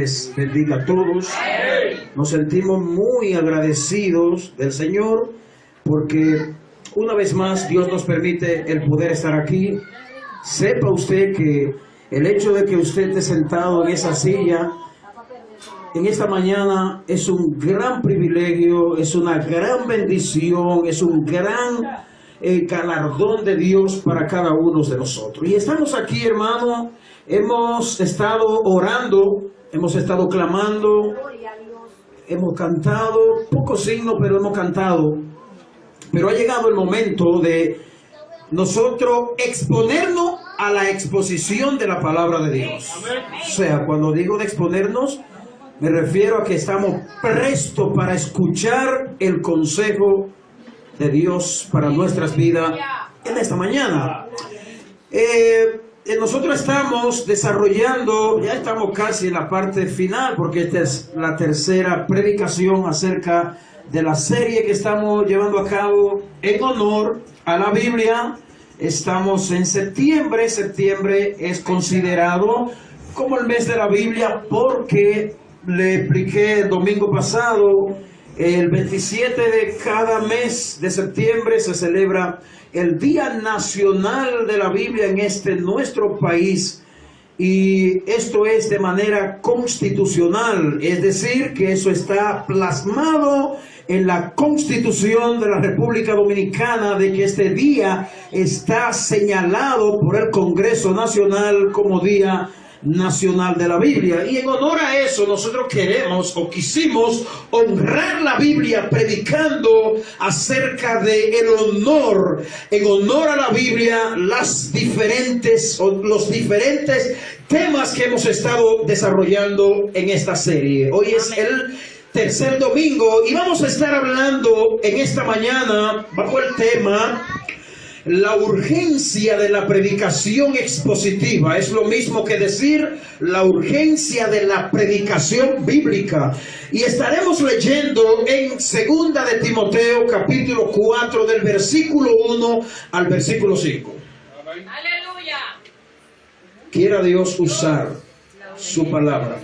les bendiga a todos. Nos sentimos muy agradecidos del Señor porque una vez más Dios nos permite el poder estar aquí. Sepa usted que el hecho de que usted esté sentado en esa silla en esta mañana es un gran privilegio, es una gran bendición, es un gran galardón de Dios para cada uno de nosotros. Y estamos aquí, hermano, hemos estado orando, hemos estado clamando, hemos cantado, poco signo, pero hemos cantado. Pero ha llegado el momento de nosotros exponernos a la exposición de la palabra de Dios. O sea, cuando digo de exponernos, me refiero a que estamos prestos para escuchar el consejo de Dios para nuestras vidas en esta mañana. Nosotros estamos desarrollando, ya estamos casi en la parte final, porque esta es la tercera predicación acerca de la serie que estamos llevando a cabo en honor a la Biblia. Estamos en septiembre. Septiembre es considerado como el mes de la Biblia porque le expliqué el domingo pasado, el 27 de cada mes de septiembre se celebra el Día Nacional de la Biblia en nuestro país. Y esto es de manera constitucional, es decir, que eso está plasmado en la Constitución de la República Dominicana, de que este día está señalado por el Congreso Nacional como Día Nacional de la Biblia. Y en honor a eso nosotros queremos o quisimos honrar la Biblia predicando acerca de el honor, en honor a la Biblia, los diferentes temas que hemos estado desarrollando en esta serie. Hoy es el tercer domingo y vamos a estar hablando en esta mañana bajo el tema la urgencia de la predicación expositiva. Es lo mismo que decir la urgencia de la predicación bíblica. Y estaremos leyendo en segunda de Timoteo capítulo 4 del versículo 1 al versículo 5. Aleluya. Quiera Dios usar su palabra.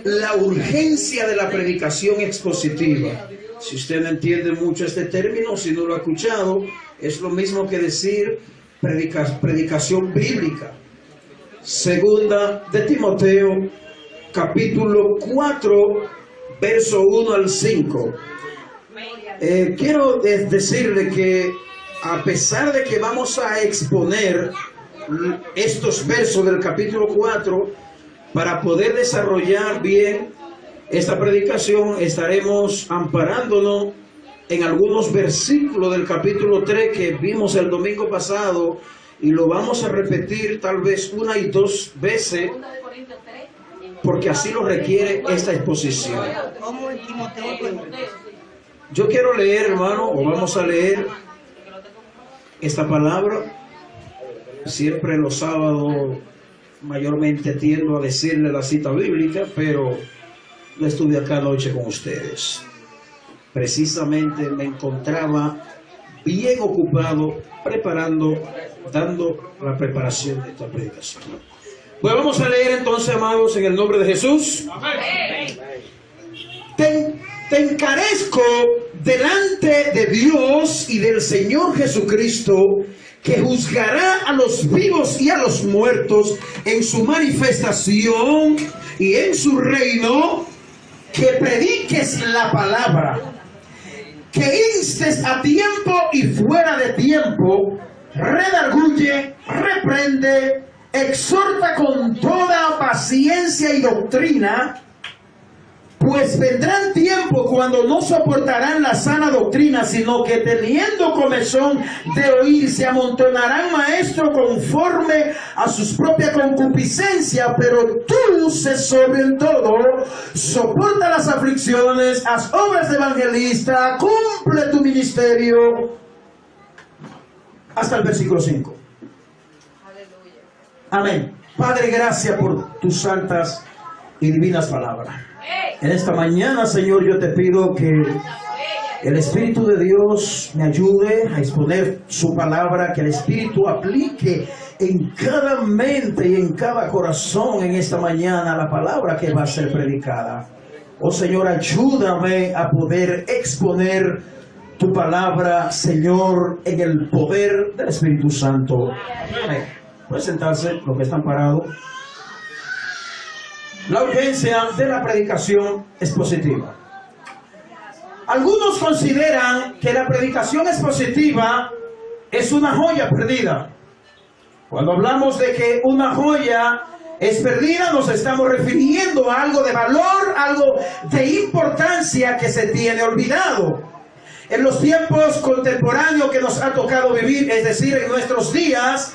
La urgencia de la predicación expositiva. Si usted no entiende mucho este término, si no lo ha escuchado, es lo mismo que decir predicación bíblica. Segunda de Timoteo, capítulo 4, verso 1 al 5. Quiero decirle que a pesar de que vamos a exponer estos versos del capítulo 4, para poder desarrollar bien esta predicación, estaremos amparándonos en algunos versículos del capítulo 3 que vimos el domingo pasado y lo vamos a repetir tal vez una y dos veces porque así lo requiere esta exposición. Yo quiero leer, hermano, o vamos a leer esta palabra. Siempre los sábados mayormente tiendo a decirle la cita bíblica, pero no estuve acá anoche con ustedes. Precisamente me encontraba bien ocupado preparando, dando la preparación de esta predicación. Pues vamos a leer entonces, amados, en el nombre de Jesús. Amén. Te encarezco delante de Dios y del Señor Jesucristo, que juzgará a los vivos y a los muertos en su manifestación y en su reino, que prediques la palabra, que instes a tiempo y fuera de tiempo, redarguye, reprende, exhorta con toda paciencia y doctrina, pues vendrán tiempos cuando no soportarán la sana doctrina, sino que teniendo comezón de oír, se amontonarán maestros conforme a sus propias concupiscencias. Pero tú, sé sobre el todo, soporta las aflicciones, haz obras de evangelista, cumple tu ministerio. Hasta el versículo 5. Amén. Padre, gracias por tus santas y divinas palabras. En esta mañana, Señor, yo te pido que el Espíritu de Dios me ayude a exponer su palabra, que el Espíritu aplique en cada mente y en cada corazón en esta mañana la palabra que va a ser predicada. Oh Señor, ayúdame a poder exponer tu palabra, Señor, en el poder del Espíritu Santo. Amén. Pueden sentarse los que están parados. La urgencia de la predicación expositiva. Algunos consideran que la predicación expositiva es una joya perdida. Cuando hablamos de que una joya es perdida, nos estamos refiriendo a algo de valor, algo de importancia que se tiene olvidado. En los tiempos contemporáneos que nos ha tocado vivir, es decir, en nuestros días,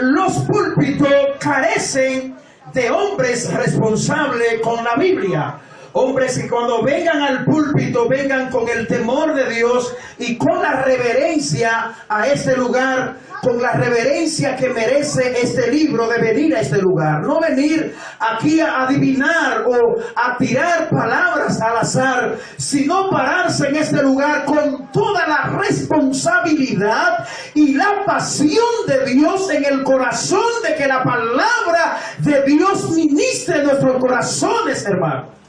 los púlpitos carecen de hombres responsables con la Biblia. Hombres que cuando vengan al púlpito vengan con el temor de Dios y con la reverencia a este lugar, con la reverencia que merece este libro de venir a este lugar. No venir aquí a adivinar o a tirar palabras al azar, sino pararse en este lugar con toda la responsabilidad y la pasión de Dios en el corazón, de que la palabra de Dios ministre en nuestros corazones, hermano.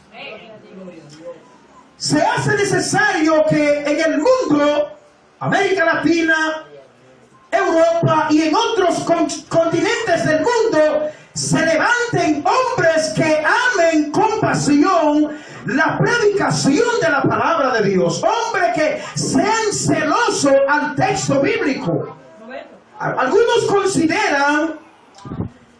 Se hace necesario que en el mundo, América Latina, Europa y en otros continentes del mundo, se levanten hombres que amen con pasión la predicación de la palabra de Dios. Hombres que sean celosos al texto bíblico. Algunos consideran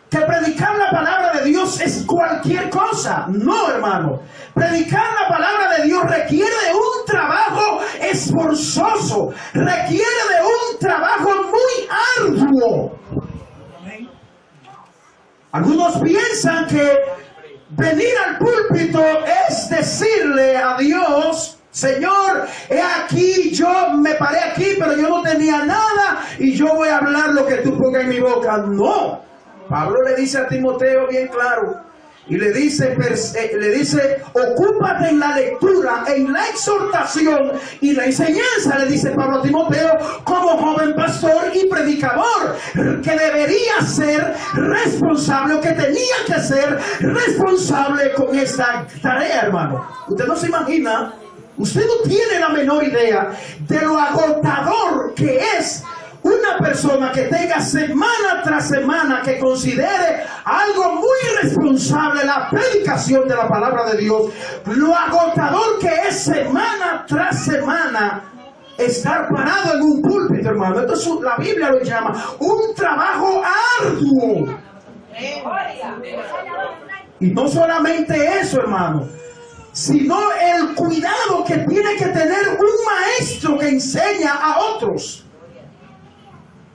que predicar la palabra de Dios es cualquier cosa. No, hermano. Predicar la palabra de Dios requiere de un trabajo esforzoso, requiere de un trabajo muy arduo. Algunos piensan que venir al púlpito es decirle a Dios: Señor, he aquí, yo me paré aquí, pero yo no tenía nada y yo voy a hablar lo que tú pongas en mi boca. No. Pablo le dice a Timoteo bien claro, y le dice, ocúpate en la lectura, en la exhortación y la enseñanza, le dice Pablo a Timoteo, como joven pastor y predicador, que debería ser responsable, o que tenía que ser responsable con esta tarea, hermano. Usted no se imagina, usted no tiene la menor idea de lo agotador que es una persona que tenga semana tras semana, que considere algo muy responsable la predicación de la palabra de Dios. Lo agotador que es semana tras semana estar parado en un púlpito, hermano. Entonces la Biblia lo llama un trabajo arduo. Y no solamente eso, hermano, sino el cuidado que tiene que tener un maestro que enseña a otros.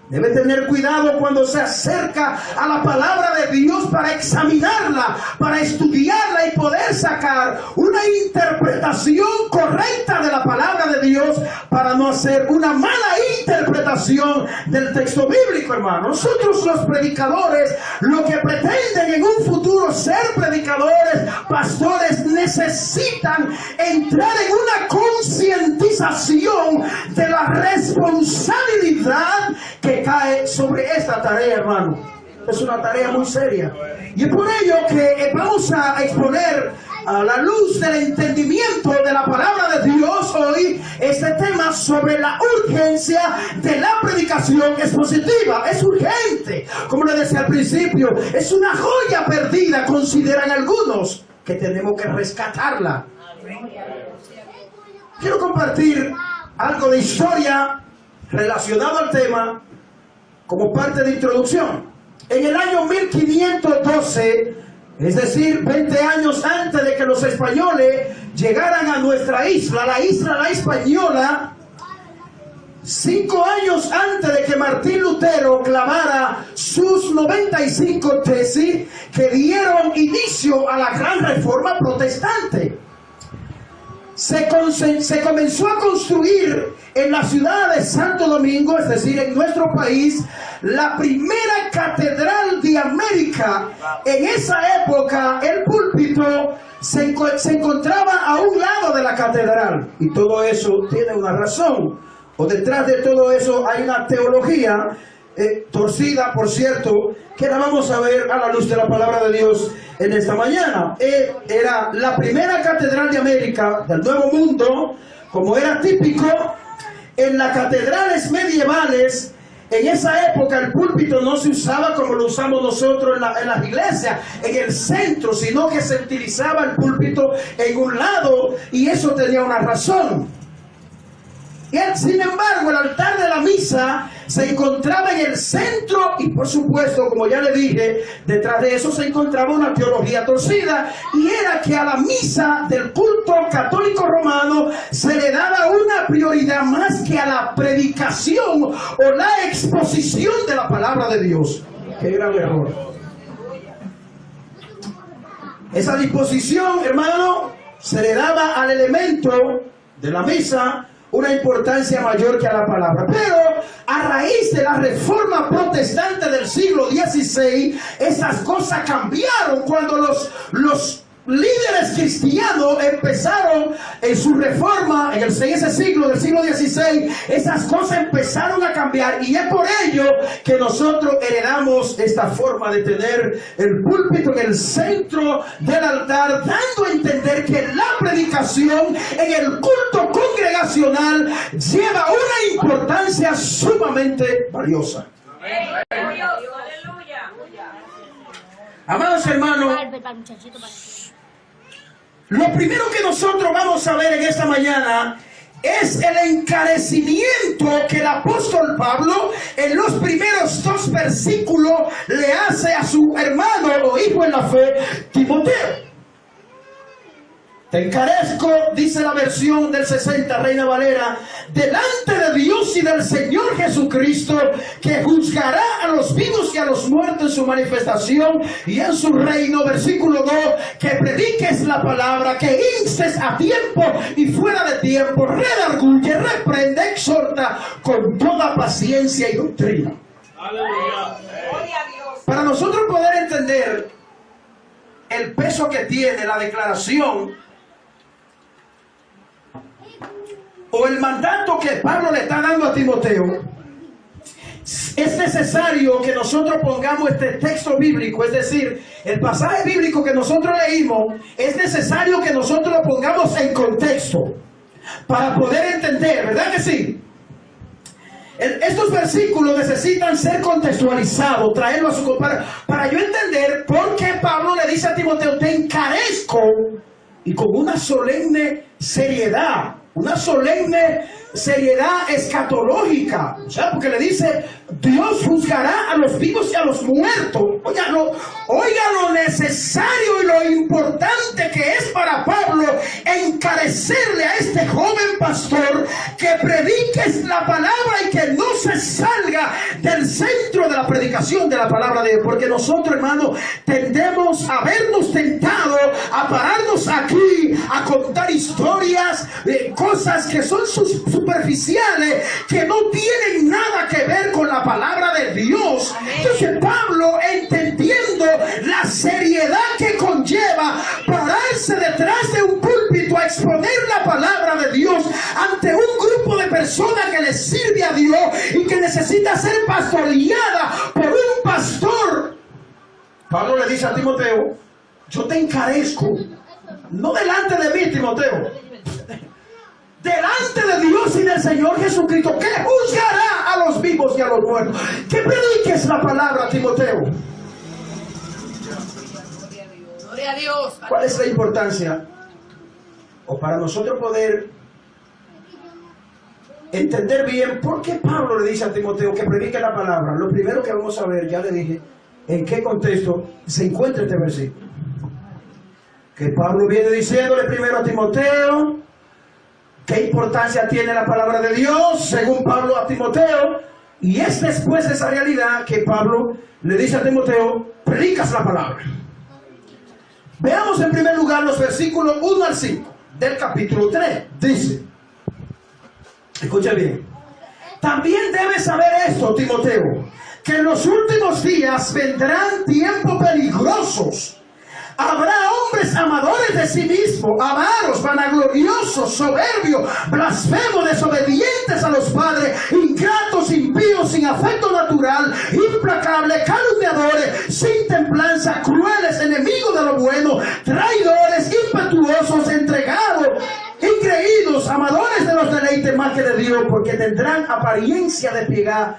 Debe tener cuidado cuando se acerca a la palabra de Dios para examinarla, para estudiarla y poder sacar una interpretación correcta de la palabra de Dios, para no hacer una mala interpretación del texto bíblico, hermano. Nosotros los predicadores, lo que pretenden en un futuro ser predicadores, pastores, necesitan entrar en una concientización de la responsabilidad que cae sobre esta tarea, hermano. Es una tarea muy seria. Y es por ello que vamos a exponer a la luz del entendimiento de la palabra de Dios hoy este tema sobre la urgencia de la predicación expositiva. Es urgente, como le decía al principio, es una joya perdida, consideran algunos, que tenemos que rescatarla. Quiero compartir algo de historia relacionado al tema como parte de introducción. En el año 1512, es decir, 20 años antes de que los españoles llegaran a nuestra isla, la española, 5 años antes de que Martín Lutero clavara sus 95 tesis que dieron inicio a la gran reforma protestante, se comenzó a construir en la ciudad de Santo Domingo, es decir, en nuestro país, la primera catedral de América. En esa época, el púlpito se encontraba a un lado de la catedral. Y todo eso tiene una razón, o detrás de todo eso hay una teología torcida, por cierto, que la vamos a ver a la luz de la palabra de Dios en esta mañana. Era la primera catedral de América, del Nuevo Mundo, como era típico. En las catedrales medievales, en esa época el púlpito no se usaba como lo usamos nosotros en las iglesias, en el centro, sino que se utilizaba el púlpito en un lado, y eso tenía una razón. Sin embargo, el altar de la misa se encontraba en el centro, y por supuesto, como ya le dije, detrás de eso se encontraba una teología torcida, y era que a la misa del culto católico romano se le daba una prioridad más que a la predicación o la exposición de la palabra de Dios. ¡Qué gran error! Esa disposición, hermano, se le daba al elemento de la misa una importancia mayor que a la palabra. Pero a raíz de la reforma protestante del siglo XVI, esas cosas cambiaron cuando los líderes cristianos empezaron en su reforma en ese siglo del siglo XVI. Esas cosas empezaron a cambiar, y es por ello que nosotros heredamos esta forma de tener el púlpito en el centro del altar, dando a entender que la predicación en el culto congregacional lleva una importancia sumamente valiosa. Amados hermanos, lo primero que nosotros vamos a ver en esta mañana es el encarecimiento que el apóstol Pablo en los primeros 2 versículos le hace a su hermano o hijo en la fe, Timoteo. Te encarezco, dice la versión del 60, Reina Valera, delante de Dios y del Señor Jesucristo, que juzgará a los vivos y a los muertos en su manifestación y en su reino. Versículo 2, que prediques la palabra, que instes a tiempo y fuera de tiempo, redarguye, reprende, exhorta con toda paciencia y doctrina. ¡Aleluya! Para nosotros poder entender el peso que tiene la declaración o el mandato que Pablo le está dando a Timoteo, es necesario que nosotros pongamos este texto bíblico, es decir, el pasaje bíblico que nosotros leímos, es necesario que nosotros lo pongamos en contexto para poder entender, ¿verdad que sí? Estos versículos necesitan ser contextualizados, traerlos a su para yo entender por qué Pablo le dice a Timoteo: te encarezco, y con una solemne seriedad escatológica, o sea, porque le dice: Dios juzgará a los vivos y a los muertos. Oiga lo necesario y lo importante que es para Pablo encarecerle a este joven pastor que prediques la palabra y que no se salga del centro de la predicación de la palabra de Dios. Porque nosotros, hermanos, tendemos a vernos tentados a pararnos aquí a contar historias, cosas que son superficiales, que no tienen nada que ver con la palabra de Dios. Entonces Pablo, entendiendo la seriedad que conlleva pararse detrás de un púlpito a exponer la palabra de Dios ante un grupo de personas que le sirve a Dios y que necesita ser pastoreada por un pastor, Pablo le dice a Timoteo: yo te encarezco, no delante de mí, Timoteo, delante de Dios y del Señor Jesucristo, que juzgará a los vivos y a los muertos, que prediques la palabra, Timoteo. Gloria a Dios. ¿Cuál es la importancia? O para nosotros poder entender bien por qué Pablo le dice a Timoteo que predique la palabra. Lo primero que vamos a ver, ya le dije en qué contexto se encuentra este versículo. Que Pablo viene diciéndole primero a Timoteo qué importancia tiene la palabra de Dios, según Pablo a Timoteo, y es después de esa realidad que Pablo le dice a Timoteo: predicas la palabra. Veamos en primer lugar los versículos 1 al 5 del capítulo 3. Dice, escucha bien: también debes saber esto, Timoteo, que en los últimos días vendrán tiempos peligrosos, Habrá hombres amadores de sí mismos, avaros, vanagloriosos, soberbios, blasfemos, desobedientes a los padres, ingratos, impíos, sin afecto natural, implacables, calumniadores, sin templanza, crueles, enemigos de lo bueno, traidores, impetuosos, entregados, increídos, amadores de los deleites más que de Dios, porque tendrán apariencia de piedad,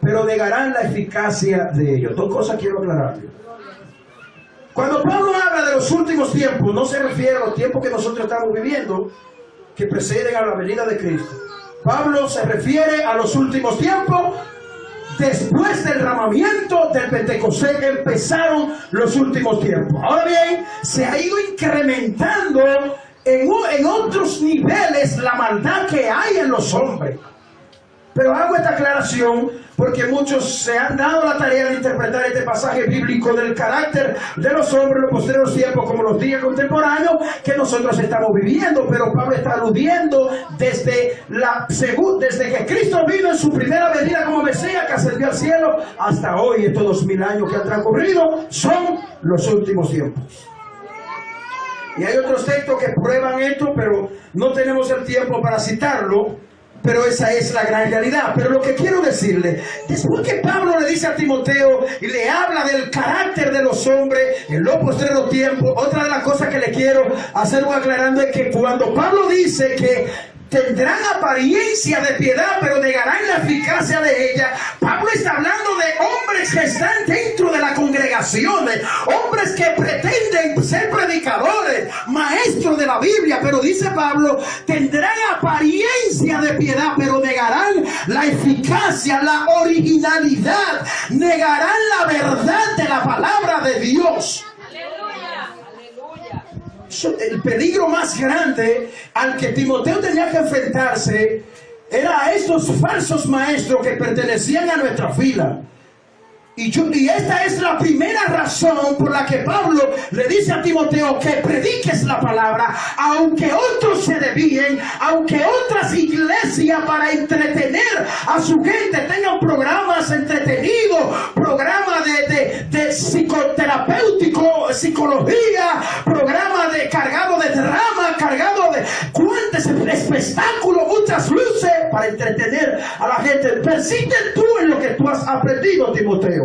pero negarán la eficacia de ellos. Dos cosas quiero aclararle. Cuando Pablo habla de los últimos tiempos, no se refiere a los tiempos que nosotros estamos viviendo, que preceden a la venida de Cristo. Pablo se refiere a los últimos tiempos después del derramamiento del Pentecostés, que empezaron los últimos tiempos. Ahora bien, se ha ido incrementando en otros niveles la maldad que hay en los hombres. Pero hago esta aclaración porque muchos se han dado la tarea de interpretar este pasaje bíblico del carácter de los hombres en los posteriores tiempos como los días contemporáneos que nosotros estamos viviendo. Pero Pablo está aludiendo desde que Cristo vino en su primera venida como Mesías, que ascendió al cielo, hasta hoy, estos 2000 años que han transcurrido, son los últimos tiempos. Y hay otros textos que prueban esto, pero no tenemos el tiempo para citarlo. Pero esa es la gran realidad. Pero lo que quiero decirle, después que Pablo le dice a Timoteo y le habla del carácter de los hombres en los postreros tiempos, otra de las cosas que le quiero hacer aclarando es que cuando Pablo dice que tendrán apariencia de piedad, pero negarán la eficacia de ella, Pablo está hablando de hombres que están dentro de la congregación, hombres que pretenden ser predicadores, maestros de la Biblia, pero dice Pablo, tendrán apariencia de piedad, pero negarán la eficacia, la originalidad, negarán la verdad de la palabra de Dios. El peligro más grande al que Timoteo tenía que enfrentarse era a estos falsos maestros que pertenecían a nuestra fila. Y esta es la primera razón por la que Pablo le dice a Timoteo que prediques la palabra, aunque otros se desvíen, aunque otras iglesias para entretener a su gente tengan programas entretenidos, programas de psicoterapéutico, psicología, programas cargados de drama, cargados de cuantos espectáculos, muchas luces para entretener a la gente. Persiste tú en lo que tú has aprendido, Timoteo.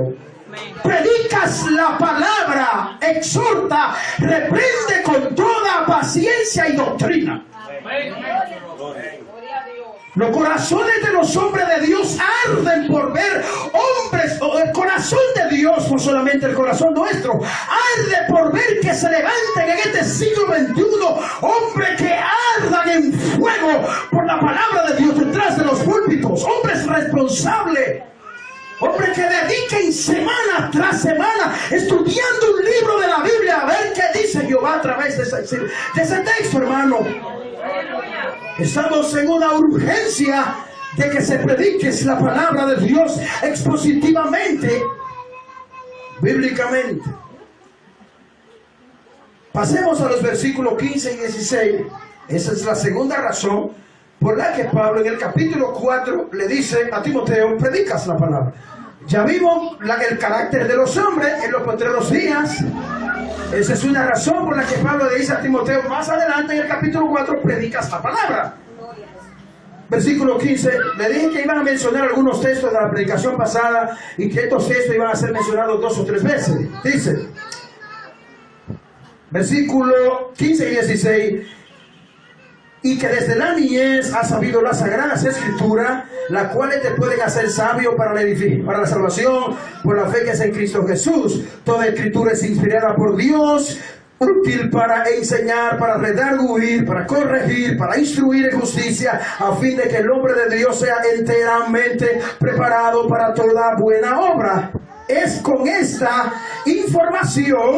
Predicas la palabra, exhorta, reprende con toda paciencia y doctrina. Los corazones de los hombres de Dios arden por ver hombres, o el corazón de Dios, no solamente el corazón nuestro, arde por ver que se levanten en este siglo XXI hombres que ardan en fuego por la palabra de Dios detrás de los púlpitos, hombres responsables. Hombres que dediquen semana tras semana estudiando un libro de la Biblia a ver qué dice Jehová a través de ese texto, hermano. Estamos en una urgencia de que se predique la palabra de Dios expositivamente, bíblicamente. Pasemos a los versículos 15 y 16. Esa es la segunda razón por la que Pablo en el capítulo 4 le dice a Timoteo, predicas la palabra. Ya vimos el carácter de los hombres en los postreros días. Esa es una razón por la que Pablo le dice a Timoteo, más adelante en el capítulo 4, predicas la palabra. Versículo 15, le dije que iban a mencionar algunos textos de la predicación pasada y que estos textos iban a ser mencionados 2 o 3 veces. Dice, versículo 15 y 16, y que desde la niñez has sabido las sagradas escrituras, las cuales te pueden hacer sabio para la salvación por la fe que es en Cristo Jesús. Toda escritura es inspirada por Dios, útil para enseñar, para redarguir, para corregir, para instruir en justicia, a fin de que el hombre de Dios sea enteramente preparado para toda buena obra. Es con esta información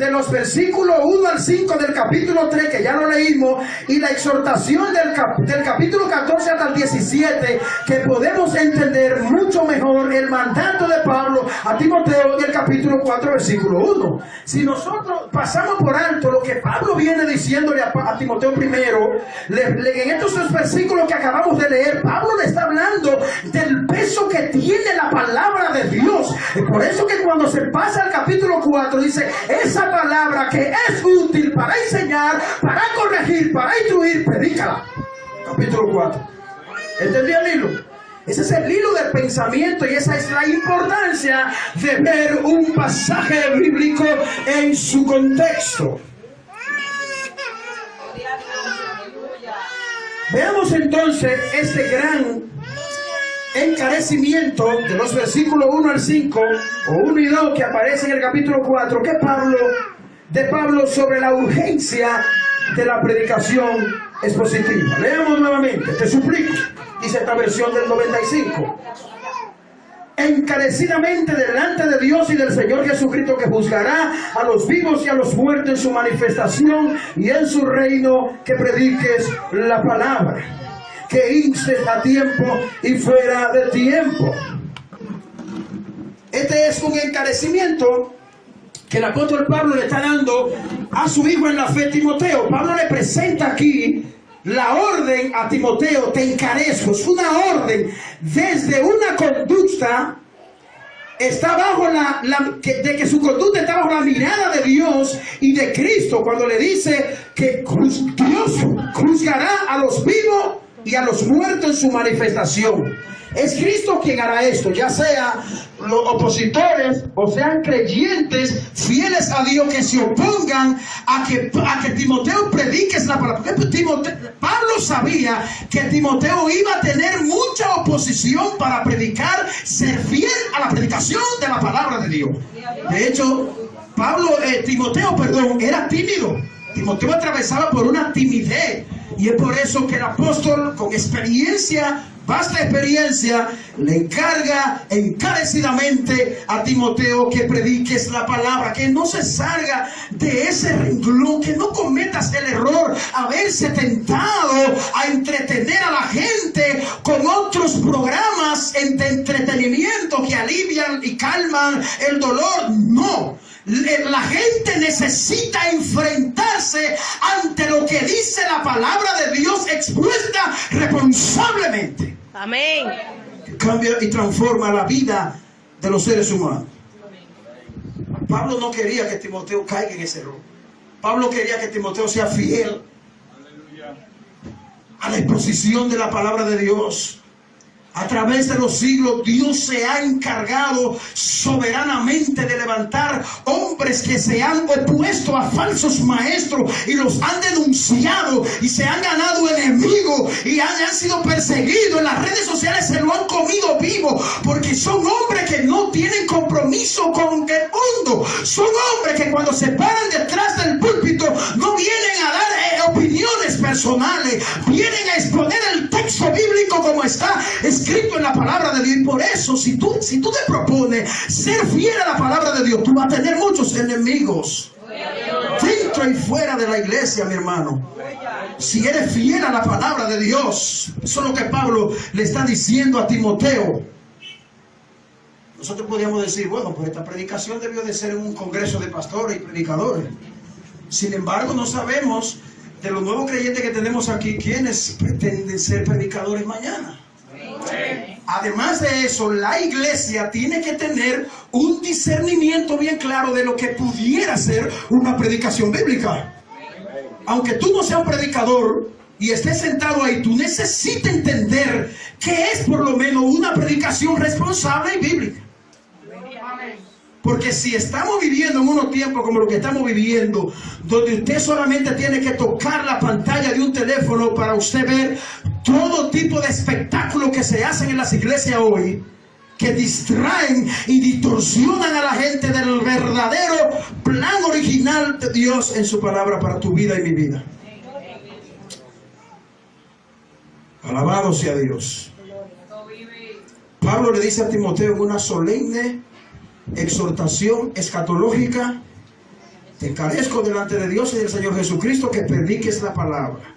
de los versículos 1 al 5 del capítulo 3, que ya lo leímos, y la exhortación del capítulo 14 hasta el 17, que podemos entender mucho mejor el mandato de Pablo a Timoteo en el capítulo 4, versículo 1. Si nosotros pasamos por alto lo que Pablo viene diciéndole a Timoteo primero, en estos dos versículos que acabamos de leer, Pablo le está hablando del peso que tiene la palabra de Dios. Y por eso que cuando se pasa al capítulo 4 dice, esa palabra que es útil para enseñar, para corregir, para instruir, predícala. Capítulo 4. ¿Entendí el hilo? Ese es el hilo del pensamiento y esa es la importancia de ver un pasaje bíblico en su contexto. Veamos entonces este gran encarecimiento de los versículos 1 al 5, o 1 y 2, que aparece en el capítulo 4, de Pablo sobre la urgencia de la predicación expositiva. Leamos nuevamente, te suplico, dice esta versión del 95. Encarecidamente delante de Dios y del Señor Jesucristo, que juzgará a los vivos y a los muertos en su manifestación y en su reino, que prediques la palabra, que instes a tiempo y fuera de tiempo. Este es un encarecimiento que el apóstol Pablo le está dando a su hijo en la fe, Timoteo. Pablo le presenta aquí la orden a Timoteo: te encarezco. Es una orden desde una conducta, está bajo de que su conducta está bajo la mirada de Dios y de Cristo, cuando le dice que Dios juzgará a los vivos y a los muertos en su manifestación. Es Cristo quien hará esto, ya sea los opositores o sean creyentes fieles a Dios que se opongan a que Timoteo prediques la palabra. Pablo sabía que Timoteo iba a tener mucha oposición para predicar, ser fiel a la predicación de la palabra de Dios. De hecho, Timoteo era tímido. Timoteo atravesaba por una timidez, y es por eso que el apóstol, con vasta experiencia, le encarga encarecidamente a Timoteo que prediques la palabra, que no se salga de ese renglón, que no cometas el error haberse tentado a entretener a la gente con otros programas de entretenimiento que alivian y calman el dolor. No. La gente necesita enfrentarse ante lo que dice la palabra de Dios expuesta responsablemente. Amén. Que cambia y transforma la vida de los seres humanos. Pablo no quería que Timoteo caiga en ese error. Pablo quería que Timoteo sea fiel a la exposición de la palabra de Dios. A través de los siglos, Dios se ha encargado soberanamente de levantar hombres que se han opuesto a falsos maestros y los han denunciado y se han ganado enemigos y han sido perseguidos. En las redes sociales se lo han comido vivo, porque son hombres que no tienen compromiso con el mundo. Son hombres que cuando se paran detrás del púlpito no vienen a dar opiniones personales, vienen a exponer el texto bíblico como está escrito en la palabra de Dios. Y por eso, si tú te propones ser fiel a la palabra de Dios, tú vas a tener muchos enemigos dentro y fuera de la iglesia, mi hermano. Si eres fiel a la palabra de Dios, eso es lo que Pablo le está diciendo a Timoteo. Nosotros podríamos decir, bueno, pues esta predicación debió de ser en un congreso de pastores y predicadores. Sin embargo, no sabemos de los nuevos creyentes que tenemos aquí quiénes pretenden ser predicadores mañana. Además de eso, la iglesia tiene que tener un discernimiento bien claro de lo que pudiera ser una predicación bíblica. Aunque tú no seas un predicador y estés sentado ahí, tú necesitas entender que es por lo menos una predicación responsable y bíblica. Porque si estamos viviendo en unos tiempos como lo que estamos viviendo, donde usted solamente tiene que tocar la pantalla de un teléfono para usted ver todo tipo de espectáculos que se hacen en las iglesias hoy, que distraen y distorsionan a la gente del verdadero plan original de Dios en su palabra para tu vida y mi vida. Alabado sea Dios. Pablo le dice a Timoteo en una solemne exhortación escatológica te encarezco delante de Dios y del Señor Jesucristo que prediques la palabra.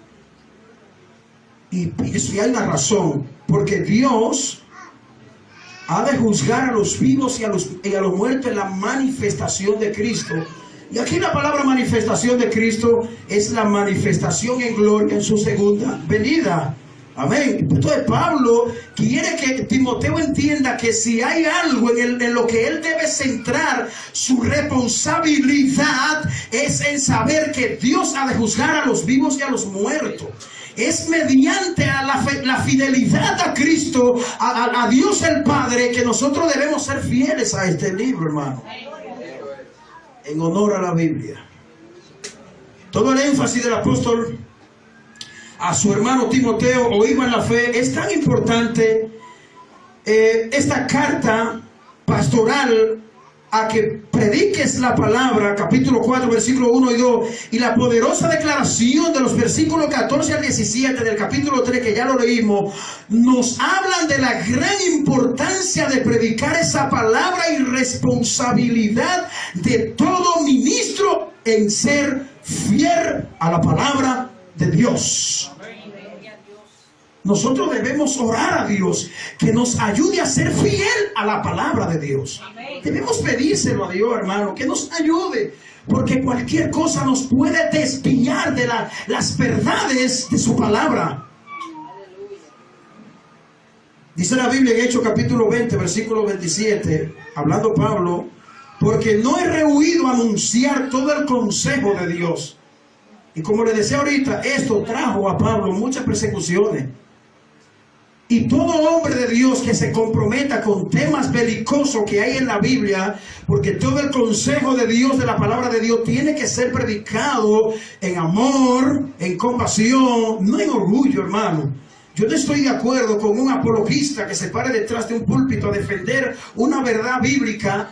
Y hay una razón, porque Dios ha de juzgar a los vivos y a los muertos en la manifestación de Cristo. Y aquí la palabra manifestación de Cristo es la manifestación en gloria en su segunda venida. Amén. Entonces Pablo quiere que Timoteo entienda que si hay algo en lo que él debe centrar su responsabilidad, es en saber que Dios ha de juzgar a los vivos y a los muertos. Es mediante a la fidelidad a Cristo, a Dios el Padre, que nosotros debemos ser fieles a este libro, hermano, en honor a la Biblia. Todo el énfasis del apóstol a su hermano Timoteo, o iba en la fe, es tan importante esta carta pastoral a que prediques la palabra, capítulo 4, versículo 1 y 2, y la poderosa declaración de los versículos 14 al 17 del capítulo 3, que ya lo leímos, nos hablan de la gran importancia de predicar esa palabra y responsabilidad de todo ministro en ser fiel a la palabra de Dios. Nosotros debemos orar a Dios que nos ayude a ser fiel a la palabra de Dios. Debemos pedírselo a Dios, hermano, que nos ayude, porque cualquier cosa nos puede desviar de las verdades de su palabra. Dice la Biblia en Hechos capítulo 20, versículo 27, hablando Pablo, porque no he rehuido anunciar todo el consejo de Dios. Y como le decía ahorita, esto trajo a Pablo muchas persecuciones. Y todo hombre de Dios que se comprometa con temas belicosos que hay en la Biblia, porque todo el consejo de Dios, de la palabra de Dios, tiene que ser predicado en amor, en compasión, no en orgullo, hermano. Yo no estoy de acuerdo con un apologista que se pare detrás de un púlpito a defender una verdad bíblica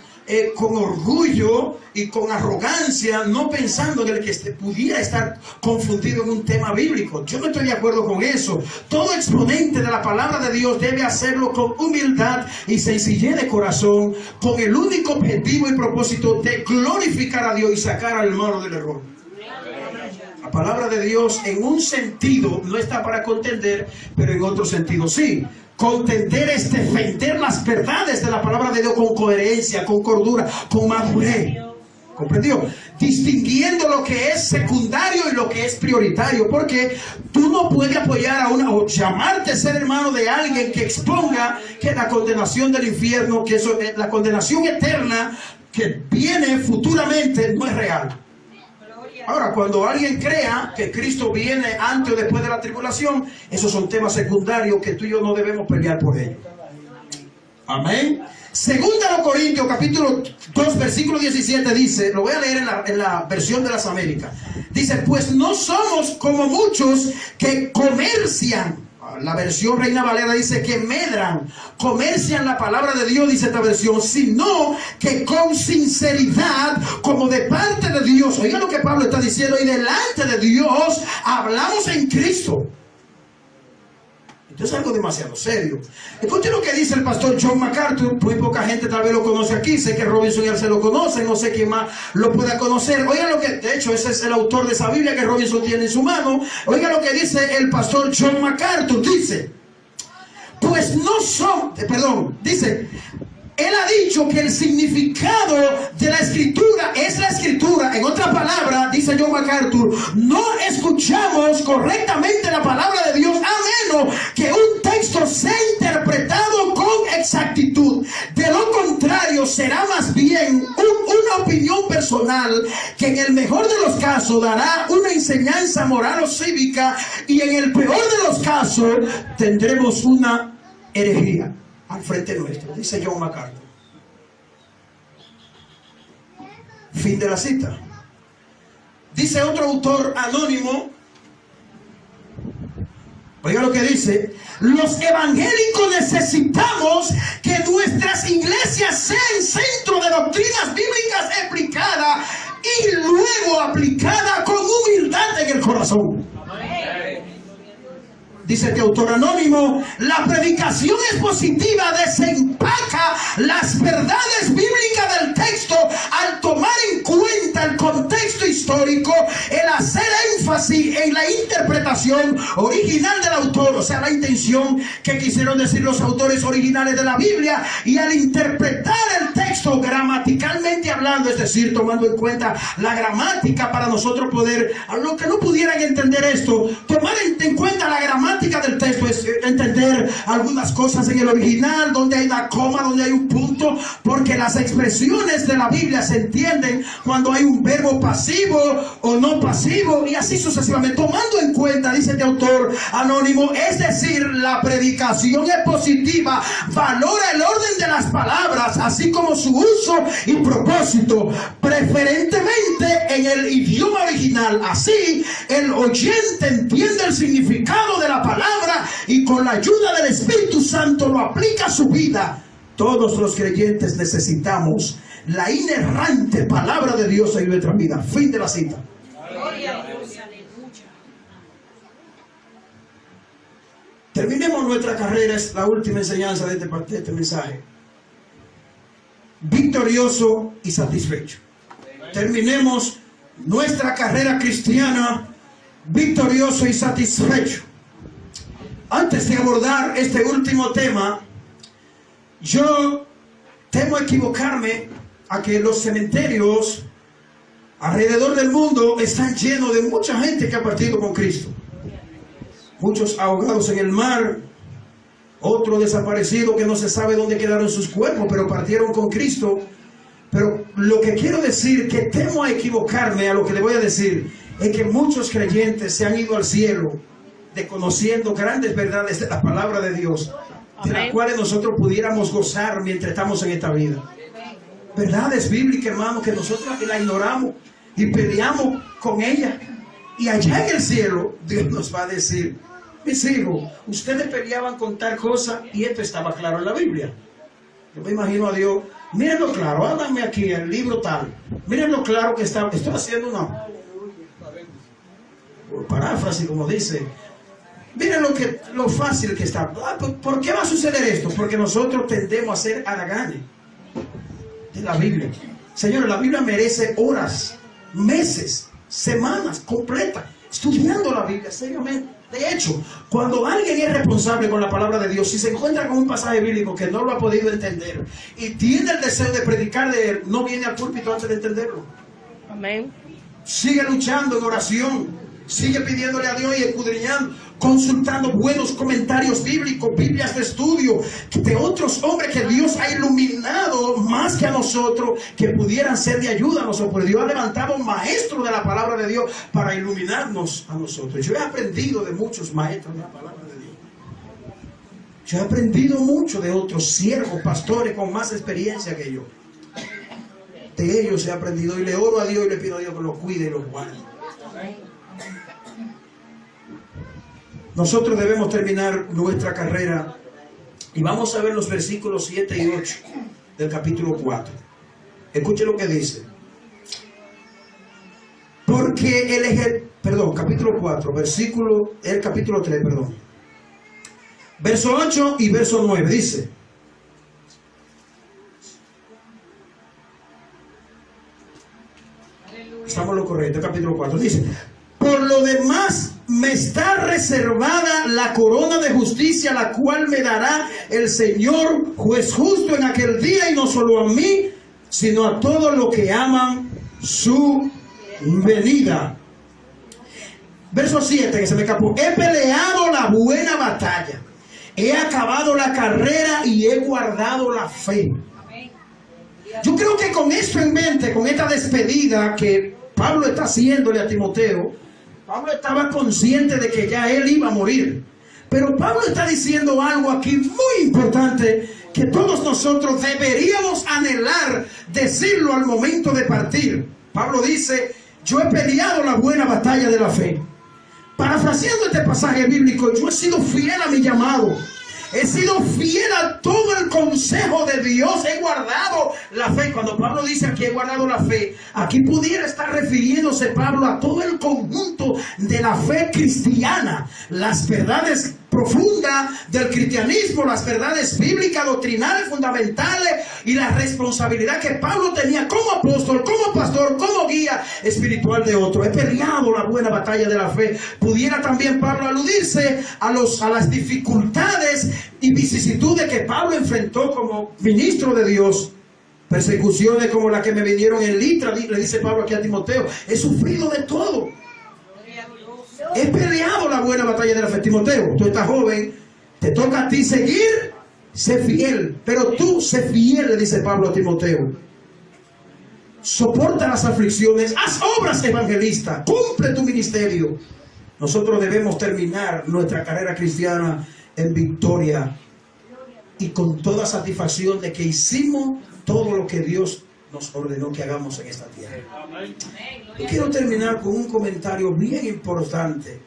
con orgullo y con arrogancia, no pensando en el que pudiera estar confundido en un tema bíblico. Yo no estoy de acuerdo con eso. Todo exponente de la palabra de Dios debe hacerlo con humildad y sencillez de corazón, con el único objetivo y propósito de glorificar a Dios y sacar al hermano del error. La palabra de Dios en un sentido no está para contender, pero en otro sentido sí. Contender es defender las verdades de la palabra de Dios con coherencia, con cordura, con madurez. ¿Comprendió? Distinguiendo lo que es secundario y lo que es prioritario. Porque tú no puedes apoyar o llamarte ser hermano de alguien que exponga que la condenación del infierno, que eso, la condenación eterna que viene futuramente, no es real. Ahora, cuando alguien crea que Cristo viene antes o después de la tribulación, esos son temas secundarios que tú y yo no debemos pelear por ellos. Amén. Segunda a los Corintios, capítulo 2, versículo 17 dice, lo voy a leer en la versión de las Américas. Dice, pues no somos como muchos que comercian. La versión Reina Valera dice que medran, comercian la palabra de Dios, dice esta versión, sino que con sinceridad, como de parte de Dios. Oiga lo que Pablo está diciendo, y delante de Dios hablamos en Cristo. Esto es algo demasiado serio. Escuche lo que dice el pastor John MacArthur. Muy poca gente tal vez lo conoce aquí. Sé que Robinson ya se lo conoce. No sé quién más lo pueda conocer. Oiga lo que, de hecho, ese es el autor de esa Biblia que Robinson tiene en su mano. Oiga lo que dice el pastor John MacArthur. Dice, pues no son, dice, él ha dicho que el significado de la escritura es la escritura. En otra palabra, dice John MacArthur, no escuchamos correctamente la palabra de Dios a menos que un texto sea interpretado con exactitud. De lo contrario, será más bien una opinión personal que en el mejor de los casos dará una enseñanza moral o cívica, y en el peor de los casos tendremos una herejía al frente nuestro, dice John MacArthur. Fin de la cita. Dice otro autor anónimo, oiga lo que dice, los evangélicos necesitamos que nuestras iglesias sean centro de doctrinas bíblicas explicadas y luego aplicadas con humildad en el corazón. Dice este autor anónimo, la predicación expositiva desempaca las verdades bíblicas del texto al tomar en cuenta el contexto histórico, el hacer énfasis en la interpretación original del autor, o sea, la intención que quisieron decir los autores originales de la Biblia, y al interpretar el texto gramaticalmente hablando, es decir, tomando en cuenta la gramática para nosotros poder, a los que no pudieran entender esto, tomar en cuenta la gramática del texto, es entender algunas cosas en el original, donde hay una coma, donde hay un punto, porque las expresiones de la Biblia se entienden cuando hay un verbo pasivo o no pasivo, y así sucesivamente, tomando en cuenta, dice este autor anónimo, es decir, la predicación expositiva valora el orden de las palabras, así como su uso y propósito, preferentemente en el idioma original. Así, el oyente entiende el significado de la palabra y con la ayuda del Espíritu Santo lo aplica a su vida. Todos los creyentes necesitamos la inerrante palabra de Dios en nuestra vida. Fin de la cita. Terminemos nuestra carrera, es la última enseñanza de este mensaje. Victorioso y satisfecho. Terminemos nuestra carrera cristiana victorioso y satisfecho. Antes de abordar este último tema, yo temo equivocarme a que los cementerios alrededor del mundo están llenos de mucha gente que ha partido con Cristo. Muchos ahogados en el mar, otros desaparecidos que no se sabe dónde quedaron sus cuerpos, pero partieron con Cristo. Pero lo que quiero decir, que temo a equivocarme a lo que le voy a decir, es que muchos creyentes se han ido al cielo desconociendo grandes verdades de la palabra de Dios, de las cuales nosotros pudiéramos gozar mientras estamos en esta vida. Verdades bíblicas, hermanos, que nosotros la ignoramos y peleamos con ella. Y allá en el cielo, Dios nos va a decir: mis hijos, ustedes peleaban con tal cosa y esto estaba claro en la Biblia. Yo me imagino a Dios: mírenlo claro, háganme aquí el libro tal, mírenlo claro que está, estoy haciendo una paráfrasis, como dice. Miren lo fácil que está. ¿Por qué va a suceder esto? Porque nosotros tendemos a ser haraganes de la Biblia. Señores, la Biblia merece horas, meses, semanas completas estudiando la Biblia seriamente. De hecho, cuando alguien es responsable con la palabra de Dios, si se encuentra con un pasaje bíblico que no lo ha podido entender y tiene el deseo de predicar de él, no viene al púlpito antes de entenderlo. Amén. Sigue luchando en oración, sigue pidiéndole a Dios y escudriñando, consultando buenos comentarios bíblicos, Biblias de estudio de otros hombres que Dios ha iluminado más que a nosotros, que pudieran ser de ayuda a nosotros. Porque Dios ha levantado un maestro de la palabra de Dios para iluminarnos a nosotros. Yo he aprendido de muchos maestros de la palabra de Dios. Yo he aprendido mucho de otros siervos, pastores con más experiencia que yo. De ellos he aprendido, y le oro a Dios y le pido a Dios que los cuide y los guarde. Nosotros debemos terminar nuestra carrera y vamos a ver los versículos 7 y 8 del capítulo 4. Escuche lo que dice. Porque capítulo 4, capítulo 3, perdón. Verso 8 y verso 9 dice: estamos en lo correcto, capítulo 4 dice: por lo demás, me está reservada la corona de justicia, la cual me dará el Señor, juez justo, en aquel día, y no solo a mí, sino a todos los que aman su venida. Verso 7, que se me escapó. He peleado la buena batalla, he acabado la carrera y he guardado la fe. Yo creo que con esto en mente, con esta despedida que Pablo está haciéndole a Timoteo, Pablo estaba consciente de que ya él iba a morir. Pero Pablo está diciendo algo aquí muy importante que todos nosotros deberíamos anhelar decirlo al momento de partir. Pablo dice: yo he peleado la buena batalla de la fe. Parafraseando este pasaje bíblico, yo he sido fiel a mi llamado. He sido fiel a todo el consejo de Dios. He guardado la fe. Cuando Pablo dice aquí he guardado la fe, aquí pudiera estar refiriéndose Pablo a todo el conjunto de la fe cristiana. Las verdades profundas del cristianismo, las verdades bíblicas, doctrinales, fundamentales y la responsabilidad que Pablo tenía como apóstol, como pastor, como guía espiritual de otro. He peleado la buena batalla de la fe. Pudiera también Pablo aludirse a las dificultades y vicisitudes que Pablo enfrentó como ministro de Dios. Persecuciones como las que me vinieron en Litra, le dice Pablo aquí a Timoteo. He sufrido de todo. He peleado la buena batalla de la fe. Timoteo, tú estás joven, te toca a ti seguir, sé fiel, pero tú sé fiel, le dice Pablo a Timoteo. Soporta las aflicciones, haz obras evangelistas, cumple tu ministerio. Nosotros debemos terminar nuestra carrera cristiana en victoria y con toda satisfacción de que hicimos todo lo que Dios nos ordenó que hagamos en esta tierra. Yo quiero terminar con un comentario bien importante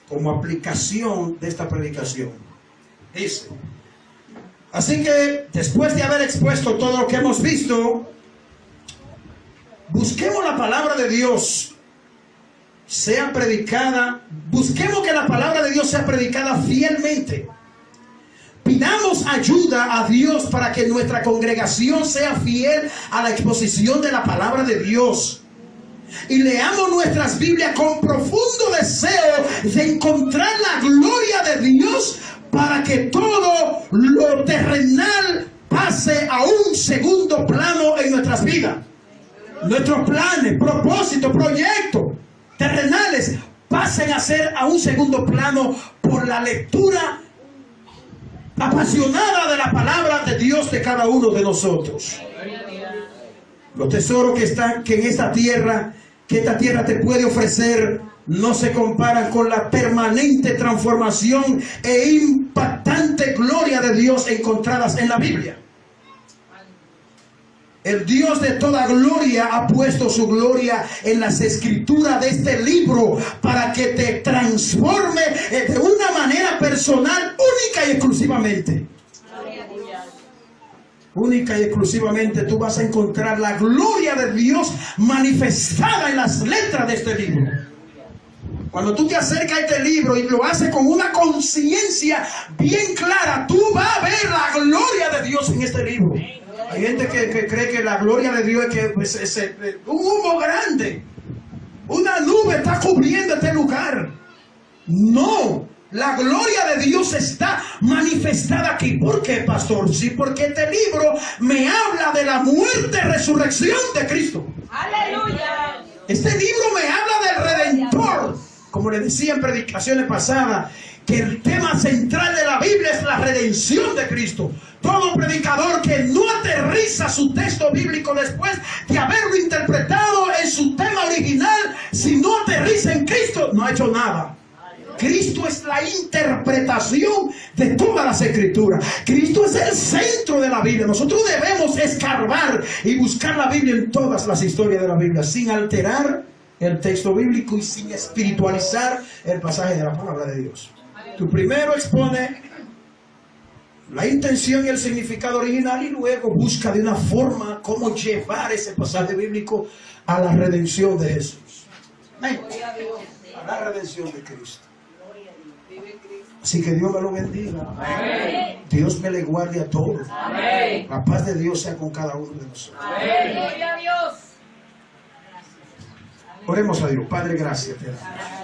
como aplicación de esta predicación. Dice: así que después de haber expuesto todo lo que hemos visto, busquemos la palabra de Dios sea predicada, busquemos que la palabra de Dios sea predicada fielmente. Pidamos ayuda a Dios para que nuestra congregación sea fiel a la exposición de la palabra de Dios. Y leamos nuestras Biblias con profundo deseo de encontrar la gloria de Dios para que todo lo terrenal pase a un segundo plano en nuestras vidas. Nuestros planes, propósitos, proyectos terrenales pasen a ser a un segundo plano por la lectura apasionada de la palabra de Dios de cada uno de nosotros. Los tesoros que en esta tierra, que esta tierra te puede ofrecer, no se comparan con la permanente transformación e impactante gloria de Dios encontradas en la Biblia. El Dios de toda gloria ha puesto su gloria en las escrituras de este libro para que te transforme de una manera personal, única y exclusivamente. Única y exclusivamente tú vas a encontrar la gloria de Dios manifestada en las letras de este libro. Cuando tú te acercas a este libro y lo haces con una conciencia bien clara, tú vas a ver la gloria de Dios en este libro. Hay gente que cree que la gloria de Dios es que es un humo grande. Una nube está cubriendo este lugar. No, la gloria de Dios está manifestada aquí. ¿Por qué, pastor? Sí, porque este libro me habla de la muerte y resurrección de Cristo. Aleluya. Este libro me habla del Redentor. Como le decía en predicaciones pasadas, que el tema central de la Biblia es la redención de Cristo. Todo predicador que no aterriza su texto bíblico después de haberlo interpretado en su tema original, si no aterriza en Cristo, no ha hecho nada. Cristo es la interpretación de todas las escrituras. Cristo es el centro de la Biblia. Nosotros debemos escarbar y buscar la Biblia en todas las historias de la Biblia, sin alterar el texto bíblico y sin espiritualizar el pasaje de la palabra de Dios. Tú primero expone la intención y el significado original y luego busca de una forma cómo llevar ese pasaje bíblico a la redención de Jesús. A la redención de Cristo. Así que Dios me lo bendiga. Amén. Dios me le guarde a todos. Amén. La paz de Dios sea con cada uno de nosotros. Amén. Gloria a Dios. Oremos a Dios. Padre, gracias te damos.